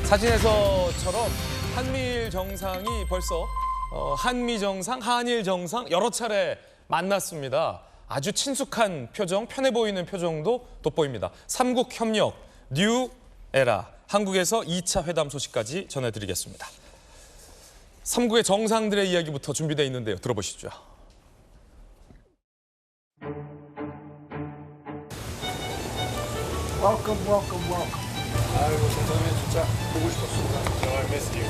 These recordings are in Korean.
사진에서처럼 한미일 정상이 벌써 한미 정상, 한일 정상 여러 차례 만났습니다. 아주 친숙한 표정, 편해 보이는 표정도 돋보입니다. 삼국 협력, 뉴 에라, 한국에서 2차 회담 소식까지 전해드리겠습니다. 삼국의 정상들의 이야기부터 준비되어 있는데요. 들어보시죠. Welcome, welcome, welcome. 아이고, 선생님 진짜 보고 싶었습니다. I missed you.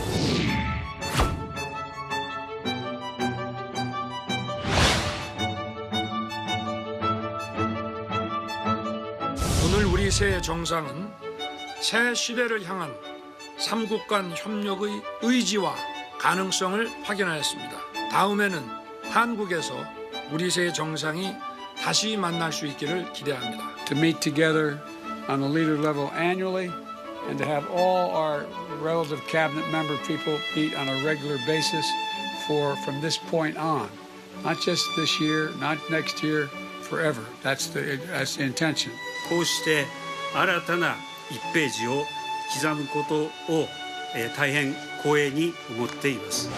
오늘 우리 새 정상은 새 시대를 향한 삼국 간 협력의 의지와 가능성을 확인하였습니다. 다음에는 한국에서 우리 새 정상이 다시 만날 수 있기를 기대합니다. To meet together on the leader level annually and to have all our relative cabinet member people meet on a regular basis from this point on. Not just this year, not next year, forever. That's the intention. こうして新たな1ページを刻むことを大変光栄に思っています。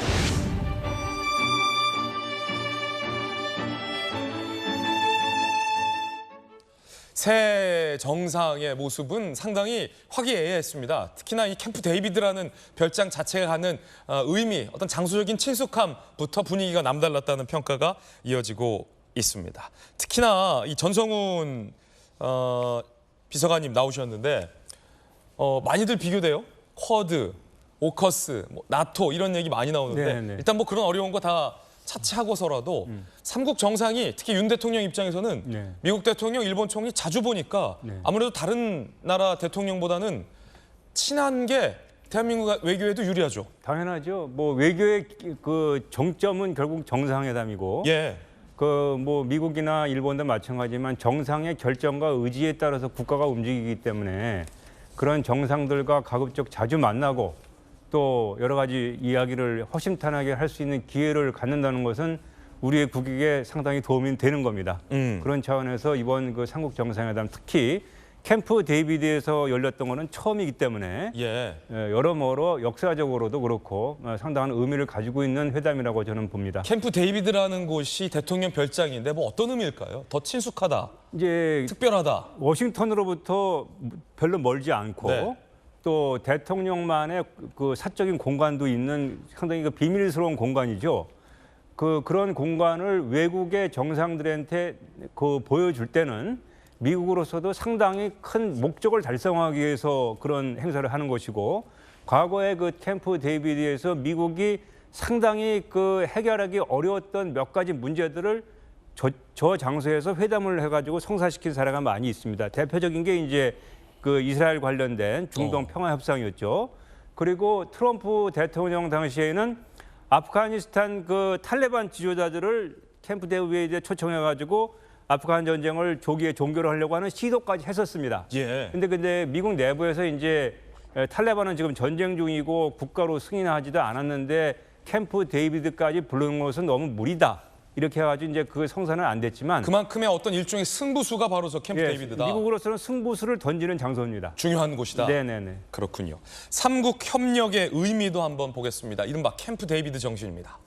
새 정상의 모습은 상당히 화기애애했습니다. 특히나 이 캠프 데이비드라는 별장 자체가 갖는 의미, 어떤 장소적인 친숙함부터 분위기가 남달랐다는 평가가 이어지고 있습니다. 특히나 이 전성훈 비서관님 나오셨는데 많이들 비교돼요. 쿼드, 오커스, 나토 이런 얘기 많이 나오는데 네네. 일단 뭐 그런 어려운 거 다 차치하고서라도 삼국 정상이 특히 윤 대통령 입장에서는 네. 미국 대통령, 일본 총리 자주 보니까 네. 아무래도 다른 나라 대통령보다는 친한 게 대한민국 외교에도 유리하죠. 당연하죠. 뭐 외교의 그 정점은 결국 정상회담이고, 예. 그 뭐 미국이나 일본도 마찬가지지만 정상의 결정과 의지에 따라서 국가가 움직이기 때문에 그런 정상들과 가급적 자주 만나고 또 여러 가지 이야기를 허심탄회하게 할 수 있는 기회를 갖는다는 것은 우리의 국익에 상당히 도움이 되는 겁니다. 그런 차원에서 이번 그 삼국 정상회담 특히 캠프 데이비드에서 열렸던 거는 처음이기 때문에 예. 여러모로 역사적으로도 그렇고 상당한 의미를 가지고 있는 회담이라고 저는 봅니다. 캠프 데이비드라는 곳이 대통령 별장인데 뭐 어떤 의미일까요? 더 친숙하다, 이제 특별하다. 워싱턴으로부터 별로 멀지 않고 네. 또 대통령만의 그 사적인 공간도 있는 상당히 그 비밀스러운 공간이죠. 그런 공간을 외국의 정상들한테 보여줄 때는 미국으로서도 상당히 큰 목적을 달성하기 위해서 그런 행사를 하는 것이고, 과거에 그 캠프 데이비드에서 미국이 상당히 그 해결하기 어려웠던 몇 가지 문제들을 저 장소에서 회담을 해가지고 성사시킨 사례가 많이 있습니다. 대표적인 게 이제 그 이스라엘 관련된 중동 평화 협상이었죠. 그리고 트럼프 대통령 당시에는 아프가니스탄 그 탈레반 지도자들을 캠프 데이비드에 초청해가지고 아프간 전쟁을 조기에 종결을 하려고 하는 시도까지 했었습니다. 예. 근데 미국 내부에서 이제 탈레반은 지금 전쟁 중이고 국가로 승인하지도 않았는데 캠프 데이비드까지 부르는 것은 너무 무리다. 이렇게 해가지고 이제 그 성사는 안 됐지만 그만큼의 어떤 일종의 승부수가 바로 저 캠프 데이비드다. 미국으로서는 승부수를 던지는 장소입니다. 중요한 곳이다. 네네네. 그렇군요. 삼국 협력의 의미도 한번 보겠습니다. 이른바 캠프 데이비드 정신입니다.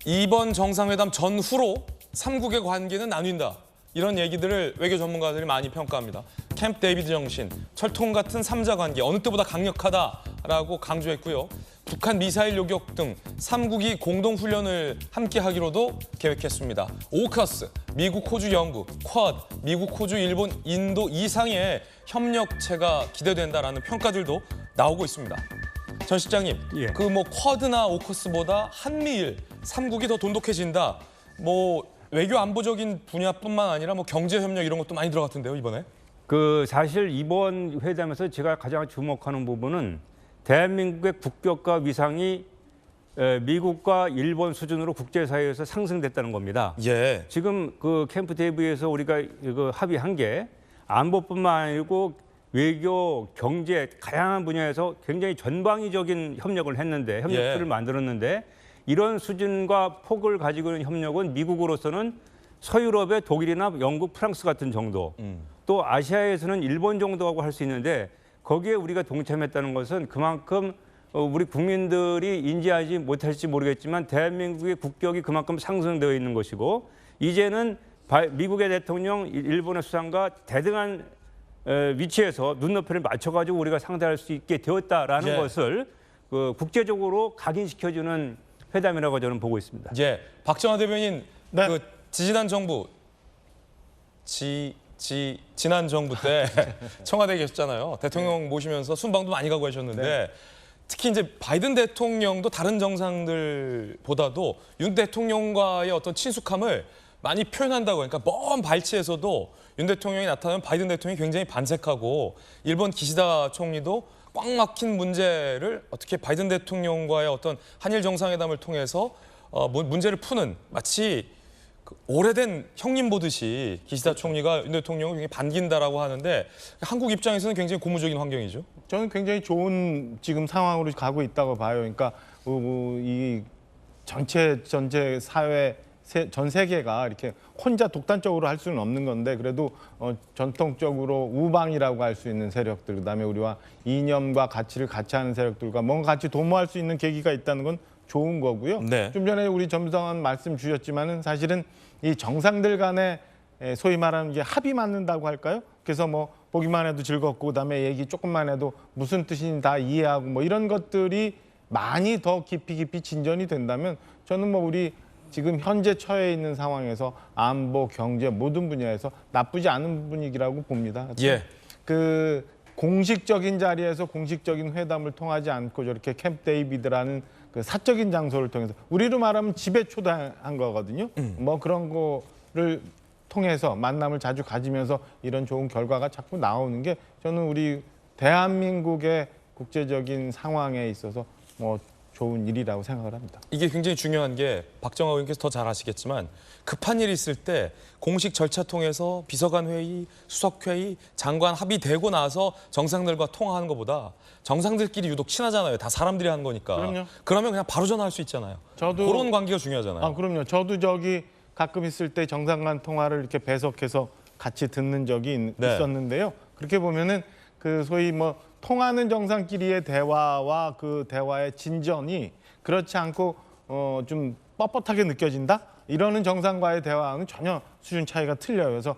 이번 정상회담 전후로 삼국의 관계는 나뉜다. 이런 얘기들을 외교 전문가들이 많이 평가합니다. 캠프 데이비드 정신, 철통 같은 삼자 관계 어느 때보다 강력하다라고 강조했고요. 북한 미사일 요격 등 삼국이 공동훈련을 함께하기로도 계획했습니다. 오커스, 미국, 호주, 영국, 쿼드, 미국, 호주, 일본, 인도 이상의 협력체가 기대된다라는 평가들도 나오고 있습니다. 전 실장님, 예. 그 뭐 쿼드나 오커스보다 한미일, 삼국이 더 돈독해진다. 뭐 외교 안보적인 분야뿐만 아니라 뭐 경제 협력 이런 것도 많이 들어갔던데요, 이번에? 그 사실 이번 회담에서 제가 가장 주목하는 부분은 대한민국의 국격과 위상이 미국과 일본 수준으로 국제사회에서 상승됐다는 겁니다. 예. 지금 그 캠프 데이비드에서 우리가 그 합의한 게 안보뿐만 아니고 외교, 경제 다양한 분야에서 굉장히 전방위적인 협력을 했는데 협력들을 예. 만들었는데 이런 수준과 폭을 가지고 있는 협력은 미국으로서는 서유럽의 독일이나 영국, 프랑스 같은 정도, 또 아시아에서는 일본 정도하고 할 수 있는데 거기에 우리가 동참했다는 것은 그만큼 우리 국민들이 인지하지 못할지 모르겠지만 대한민국의 국격이 그만큼 상승되어 있는 것이고 이제는 미국의 대통령, 일본의 수상과 대등한 위치에서 눈높이를 맞춰가지고 우리가 상대할 수 있게 되었다라는 예. 것을 국제적으로 각인시켜주는 회담이라고 저는 보고 있습니다. 예, 박정화 대변인 네. 그 지난 정부 지난 정부 때 청와대에 계셨잖아요. 대통령 모시면서 순방도 많이 가고 하셨는데 특히 이제 바이든 대통령도 다른 정상들보다도 윤 대통령과의 어떤 친숙함을 많이 표현한다고 하니까 먼 발치에서도 윤 대통령이 나타나면 바이든 대통령이 굉장히 반색하고 일본 기시다 총리도 꽉 막힌 문제를 어떻게 바이든 대통령과의 어떤 한일 정상회담을 통해서 문제를 푸는 마치 그 오래된 형님 보듯이 기시다 총리가 윤 대통령을 굉장히 반긴다라고 하는데 한국 입장에서는 굉장히 고무적인 환경이죠. 저는 굉장히 좋은 지금 상황으로 가고 있다고 봐요. 그러니까 이 전체 사회 전 세계가 이렇게 혼자 독단적으로 할 수는 없는 건데 그래도 전통적으로 우방이라고 할 수 있는 세력들, 그다음에 우리와 이념과 가치를 같이 하는 세력들과 뭔가 같이 도모할 수 있는 계기가 있다는 건 좋은 거고요. 네. 좀 전에 우리 점성한 말씀 주셨지만은 사실은 이 정상들 간에 소위 말하는 이게 합이 맞는다고 할까요? 그래서 뭐 보기만 해도 즐겁고 그다음에 얘기 조금만 해도 무슨 뜻인지 다 이해하고 뭐 이런 것들이 많이 더 깊이 진전이 된다면 저는 뭐 우리 지금 현재 처해 있는 상황에서 안보, 경제 모든 분야에서 나쁘지 않은 분위기라고 봅니다. 예. 그 공식적인 자리에서 공식적인 회담을 통하지 않고 저렇게 캠프 데이비드라는 그 사적인 장소를 통해서 우리로 말하면 집에 초대한 거거든요. 뭐 그런 거를 통해서 만남을 자주 가지면서 이런 좋은 결과가 자꾸 나오는 게 저는 우리 대한민국의 국제적인 상황에 있어서 뭐 좋은 일이라고 생각을 합니다. 이게 굉장히 중요한 게 박정화 의원께서 더 잘 아시겠지만 급한 일이 있을 때 공식 절차 통해서 비서관 회의, 수석 회의, 장관 합의되고 나서 정상들과 통화하는 것보다 정상들끼리 유독 친하잖아요. 다 사람들이 하는 거니까. 그럼요. 그러면 그냥 바로 전화할 수 있잖아요. 저도 그런 관계가 중요하잖아요. 아, 그럼요. 저도 저기 가끔 있을 때 정상 간 통화를 이렇게 배석해서 같이 듣는 적이 네. 있었는데요. 그렇게 보면은 그 소위 뭐 통하는 정상끼리의 대화와 그 대화의 진전이 그렇지 않고 좀 뻣뻣하게 느껴진다? 이러는 정상과의 대화는 전혀 수준 차이가 틀려요. 그래서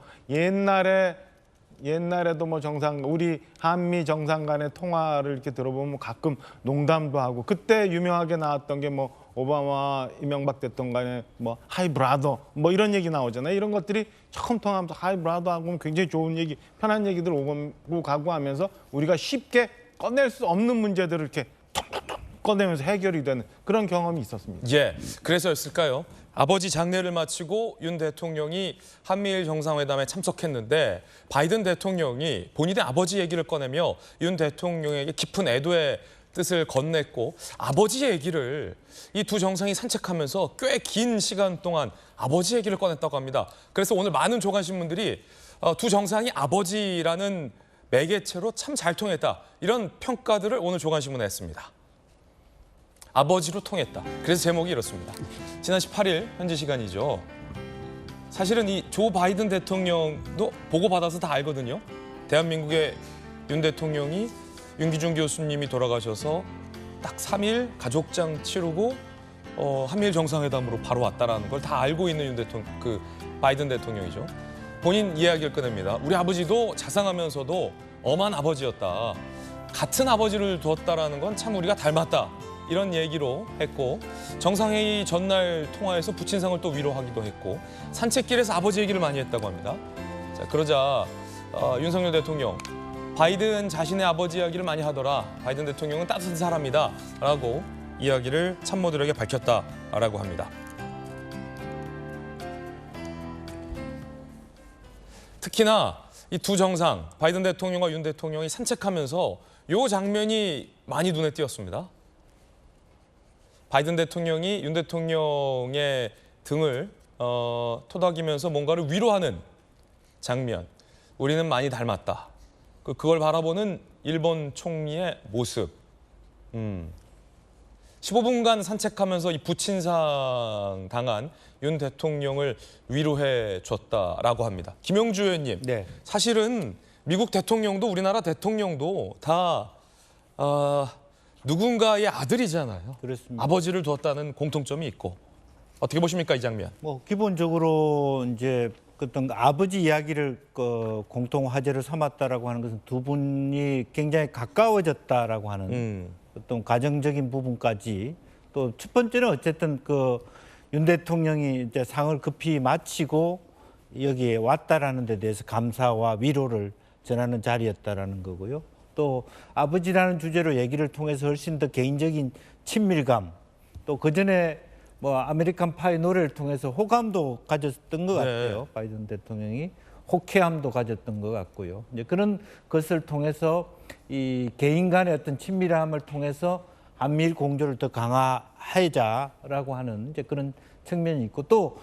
옛날에도 뭐 우리 한미 정상 간의 통화를 이렇게 들어보면 가끔 농담도 하고 그때 유명하게 나왔던 게 뭐 오바마 이명박 대통령 간에 뭐 하이 브라더 뭐 이런 얘기 나오잖아요. 이런 것들이 처음 통하면서 하이 브라더 하고 굉장히 좋은 얘기, 편한 얘기들 오고 가고 하면서 우리가 쉽게 꺼낼 수 없는 문제들을 이렇게 톡톡톡 꺼내면서 해결이 되는 그런 경험이 있었습니다. 예, 그래서였을까요? 아버지 장례를 마치고 윤 대통령이 한미일 정상회담에 참석했는데 바이든 대통령이 본인의 아버지 얘기를 꺼내며 윤 대통령에게 깊은 애도의 뜻을 건넸고 아버지 얘기를 이 두 정상이 산책하면서 꽤 긴 시간 동안 아버지 얘기를 꺼냈다고 합니다. 그래서 오늘 많은 조간신문들이 두 정상이 아버지라는 매개체로 참 잘 통했다. 이런 평가들을 오늘 조간신문에 했습니다. 아버지로 통했다. 그래서 제목이 이렇습니다. 지난 18일 현지 시간이죠. 사실은 이 조 바이든 대통령도 보고받아서 다 알거든요. 대한민국의 윤 대통령이 윤기중 교수님이 돌아가셔서 딱 3일 가족장 치르고 한미일 정상회담으로 바로 왔다라는 걸 다 알고 있는 바이든 대통령이죠. 본인 이야기를 꺼냅니다. 우리 아버지도 자상하면서도 엄한 아버지였다. 같은 아버지를 두었다라는 건 참 우리가 닮았다. 이런 얘기로 했고 정상회의 전날 통화에서 부친상을 또 위로하기도 했고 산책길에서 아버지 얘기를 많이 했다고 합니다. 자, 그러자 윤석열 대통령 바이든 자신의 아버지 이야기를 많이 하더라. 바이든 대통령은 따뜻한 사람이다. 라고 이야기를 참모들에게 밝혔다라고 합니다. 특히나 이 두 정상, 바이든 대통령과 윤 대통령이 산책하면서 이 장면이 많이 눈에 띄었습니다. 바이든 대통령이 윤 대통령의 등을 토닥이면서 뭔가를 위로하는 장면. 우리는 많이 닮았다. 그걸 바라보는 일본 총리의 모습. 15분간 산책하면서 이 부친상 당한 윤 대통령을 위로해 줬다라고 합니다. 김영주 의원님, 네. 사실은 미국 대통령도 우리나라 대통령도 다 누군가의 아들이잖아요. 그렇습니다. 아버지를 두었다는 공통점이 있고 어떻게 보십니까 이 장면? 뭐 기본적으로 이제 어떤 아버지 이야기를 공통 화제를 삼았다라고 하는 것은 두 분이 굉장히 가까워졌다라고 하는 어떤 가정적인 부분까지 또 첫 번째는 어쨌든 윤 대통령이 이제 상을 급히 마치고 여기에 왔다라는 데 대해서 감사와 위로를 전하는 자리였다라는 거고요. 또 아버지라는 주제로 얘기를 통해서 훨씬 더 개인적인 친밀감 또 그전에 뭐 아메리칸 파이 노래를 통해서 호감도 가졌던 것 같아요. 바이든 대통령이 호쾌함도 가졌던 것 같고요. 이제 그런 것을 통해서 이 개인 간의 어떤 친밀함을 통해서 한미일 공조를 더 강화하자라고 하는 이제 그런 측면이 있고 또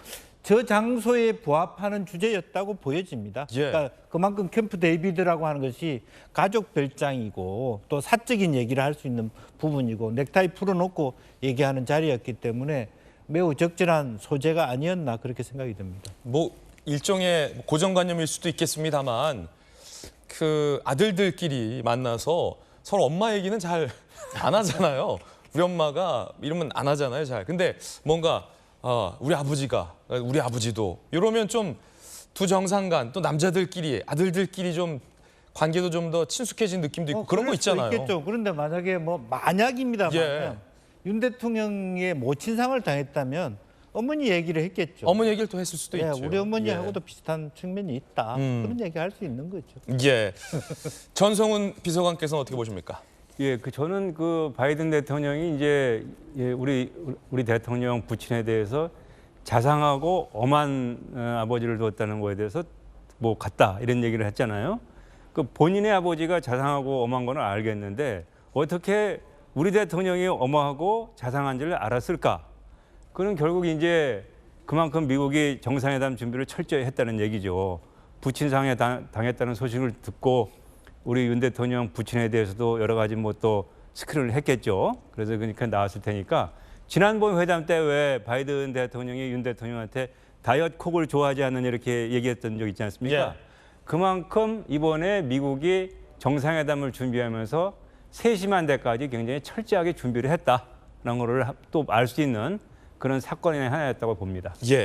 저 장소에 부합하는 주제였다고 보여집니다. 예. 그러니까 그만큼 캠프 데이비드라고 하는 것이 가족 별장이고 또 사적인 얘기를 할 수 있는 부분이고 넥타이 풀어놓고 얘기하는 자리였기 때문에 매우 적절한 소재가 아니었나 그렇게 생각이 듭니다. 뭐 일종의 고정관념일 수도 있겠습니다만 그 아들들끼리 만나서 서로 엄마 얘기는 잘 안 하잖아요. 우리 엄마가 이러면 안 하잖아요, 잘. 근데 뭔가 우리 아버지가 우리 아버지도 이러면 좀 두 정상간 또 남자들끼리 아들들끼리 좀 관계도 좀 더 친숙해진 느낌도 있고 그런 거 그럴 수도 있잖아요. 있겠죠. 그런데 만약에 뭐 만약입니다만 예. 윤 대통령의 모친상을 당했다면 어머니 얘기를 했겠죠. 어머니 얘기를 또 했을 수도 예, 있죠. 우리 어머니하고도 비슷한 측면이 있다. 그런 얘기 할 수 있는 거죠. 예. 전성훈 비서관께서는 어떻게 보십니까? 예, 저는 바이든 대통령이 이제 우리 대통령 부친에 대해서 자상하고 엄한 아버지를 두었다는 거에 대해서 뭐 같다 이런 얘기를 했잖아요. 본인의 아버지가 자상하고 엄한 거는 알겠는데 어떻게 우리 대통령이 엄하고 자상한지를 알았을까? 그는 결국 이제 그만큼 미국이 정상회담 준비를 철저히 했다는 얘기죠. 부친상에 당했다는 소식을 듣고 우리 윤 대통령 부친에 대해서도 여러 가지 뭐 또 스크린을 했겠죠. 그래서 그러니까 나왔을 테니까 지난번 회담 때 왜 바이든 대통령이 윤 대통령한테 다이어트 콕을 좋아하지 않느냐 이렇게 얘기했던 적 있지 않습니까? 예. 그만큼 이번에 미국이 정상회담을 준비하면서 세심한 데까지 굉장히 철저하게 준비를 했다라는 거를 또 알 수 있는 그런 사건의 하나였다고 봅니다. 예.